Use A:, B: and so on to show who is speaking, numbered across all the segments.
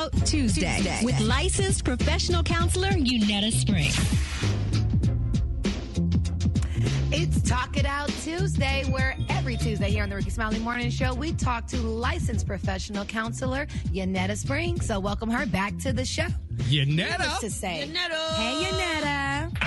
A: Out Tuesday with licensed professional counselor Yunetta Spring.
B: It's Talk It Out Tuesday, where every Tuesday here on the Rickey Smiley Morning Show, we talk to licensed professional counselor Yunetta Spring. So welcome her back to the show.
C: Yunetta.
B: To say,
C: Yunetta.
B: Hey, Yunetta.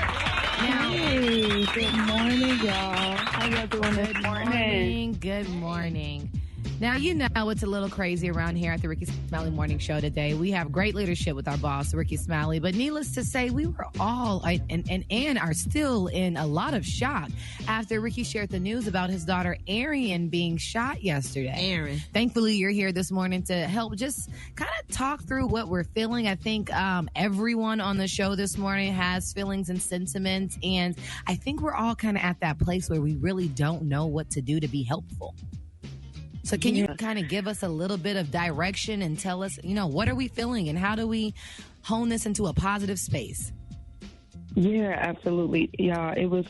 D: Hey, good morning, y'all. How y'all doing this morning?
B: Good morning. Now, you know it's a little crazy around here at the Rickey Smiley Morning Show today. We have great leadership with our boss, Rickey Smiley, but needless to say, we were all and are still in a lot of shock after Rickey shared the news about his daughter, Erin, being shot yesterday.
C: Erin.
B: Thankfully, you're here this morning to help just kind of talk through what we're feeling. I think everyone on the show this morning has feelings and sentiments, and I think we're all kind of at that place where we really don't know what to do to be helpful. So can you kind of give us a little bit of direction and tell us, what are we feeling and how do we hone this into a positive space?
D: Yeah, absolutely. Yeah, it was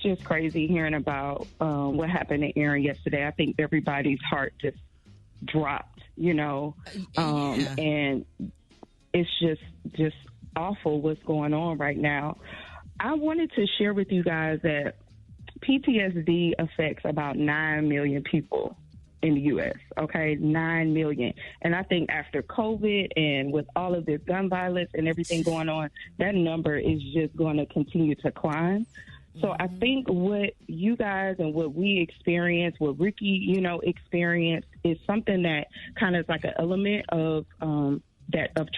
D: just crazy hearing about what happened to Erin yesterday. I think everybody's heart just dropped, and it's just awful what's going on right now. I wanted to share with you guys that PTSD affects about 9 million people in the U.S., okay? 9 million. And I think after COVID and with all of this gun violence and everything going on, that number is just going to continue to climb. So I think what you guys and what we experience, what Rickey, experienced is something that kind of is like an element of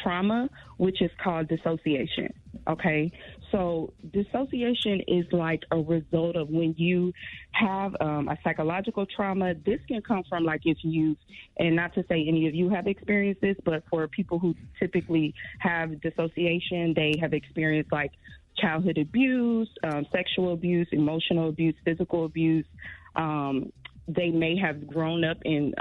D: trauma, which is called dissociation, okay? So dissociation is like a result of when you have a psychological trauma. This can come from like if you, and not to say any of you have experienced this, but for people who typically have dissociation, they have experienced like childhood abuse, sexual abuse, emotional abuse, physical abuse. They may have grown up in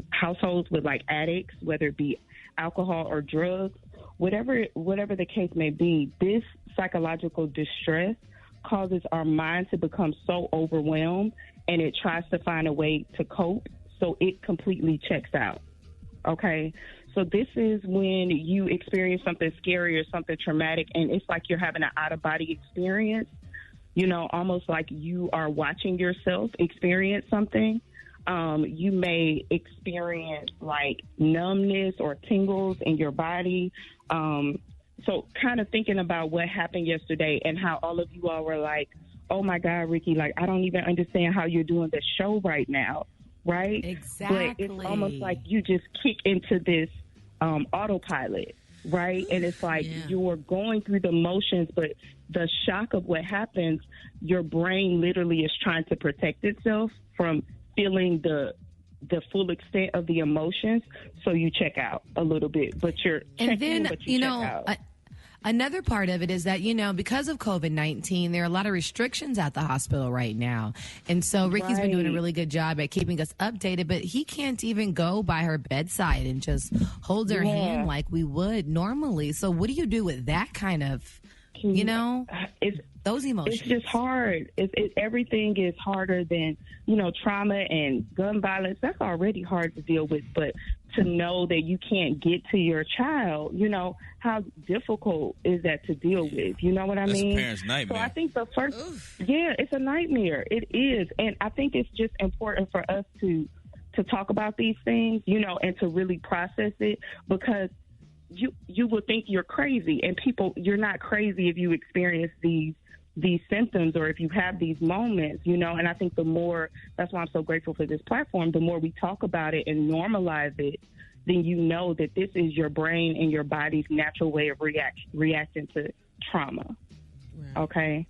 D: households with like addicts, whether it be alcohol or drugs. Whatever the case may be, this psychological distress causes our mind to become so overwhelmed, and it tries to find a way to cope, so it completely checks out, okay? So this is when you experience something scary or something traumatic, and it's like you're having an out-of-body experience, almost like you are watching yourself experience something. You may experience like numbness or tingles in your body. So kind of thinking about what happened yesterday and how all of you all were like, oh my God, Rickey, like, I don't even understand how you're doing the show right now. Right?
B: Exactly.
D: But it's almost like you just kick into this autopilot. Right? And it's like you're going through the motions, but the shock of what happens, your brain literally is trying to protect itself from feeling the full extent of the emotions, so you check out a little bit, but you're checking, but you check out.
B: Another part of it is that, because of COVID-19, there are a lot of restrictions at the hospital right now. And so Rickey's been doing a really good job at keeping us updated, but he can't even go by her bedside and just hold her hand like we would normally. So what do you do with that kind of, those emotions?
D: It's just hard. Everything is harder than, trauma and gun violence. That's already hard to deal with. But to know that you can't get to your child, how difficult is that to deal with? You know what I mean?
E: That's a parent's nightmare.
D: So I think the first, it's a nightmare. It is. And I think it's just important for us to talk about these things, and to really process it, because you will think you're crazy, and you're not crazy if you experience these symptoms or if you have these moments, and I think that's why I'm so grateful for this platform, the more we talk about it and normalize it, then that this is your brain and your body's natural way of reacting to trauma. Right. Okay.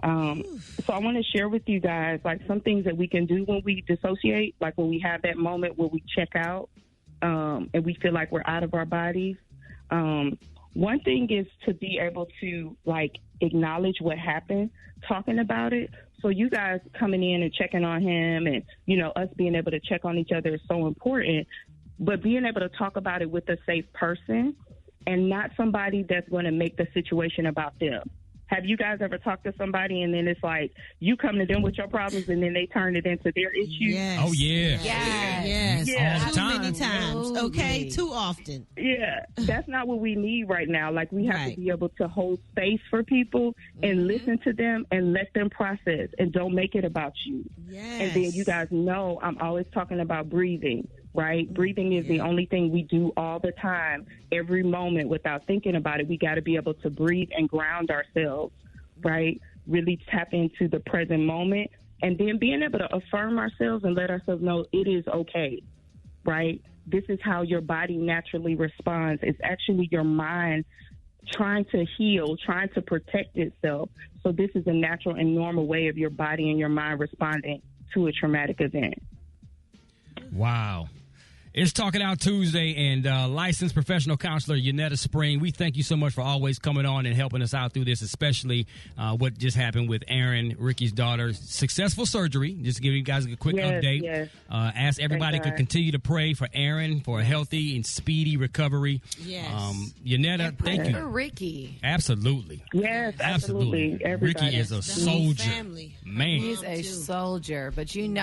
D: So I want to share with you guys like some things that we can do when we dissociate, like when we have that moment where we check out and we feel like we're out of our bodies. One thing is to be able to like acknowledge what happened, talking about it. So you guys coming in and checking on him and, us being able to check on each other is so important. But being able to talk about it with a safe person and not somebody that's going to make the situation about them. Have you guys ever talked to somebody and then it's like you come to them with your problems and then they turn it into their issues?
C: Yes.
E: Oh, yeah.
C: Yes.
D: Yeah.
E: All the time.
C: Too many times. Okay. Too often.
D: Yeah, that's not what we need right now. Like, we have
C: Right.
D: to be able to hold space for people and listen to them and let them process and don't make it about you.
C: Yes.
D: And then you guys know I'm always talking about breathing, right? Breathing is the only thing we do all the time, every moment without thinking about it. We got to be able to breathe and ground ourselves, right? Really tap into the present moment and then being able to affirm ourselves and let ourselves know it is okay, right? This is how your body naturally responds. It's actually your mind trying to heal, trying to protect itself. So this is a natural and normal way of your body and your mind responding to a traumatic event.
E: Wow. It's Talking Out Tuesday, and licensed professional counselor Yunetta Spring, we thank you so much for always coming on and helping us out through this, especially what just happened with Aaron, Rickey's daughter. Successful surgery. Just to give you guys a quick update.
D: Yes.
E: Ask everybody to continue to pray for Aaron for a healthy and speedy recovery.
C: Yes.
E: Yunetta, thank you.
B: For Rickey.
E: Absolutely.
D: Yes, absolutely. Everybody.
E: Rickey is a
C: whole
E: soldier.
C: family.
E: Man.
B: He's a soldier, but being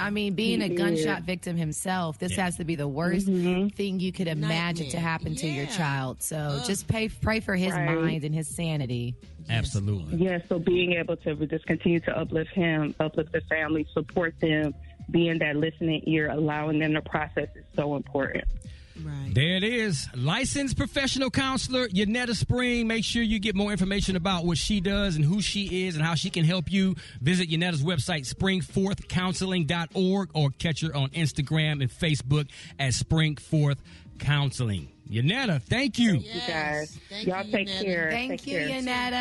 B: a gunshot victim himself, this has to be the worst thing you could imagine to happen to your child. So just pray for his mind and his sanity.
E: Absolutely.
D: Yes, so being able to just continue to uplift him, uplift the family, support them, being that listening ear, allowing them to process is so important.
C: Right.
E: There it is. Licensed professional counselor Yunetta Spring. Make sure you get more information about what she does and who she is and how she can help you. Visit Yunetta's website, springforthcounseling.org, or catch her on Instagram and Facebook at Springforth Counseling. Yunetta, thank you.
C: Yes.
D: You guys,
C: Thank
D: y'all
C: you,
D: take
C: Yunetta.
D: care.
B: Thank
D: Take
B: you,
D: care.
B: Yunetta.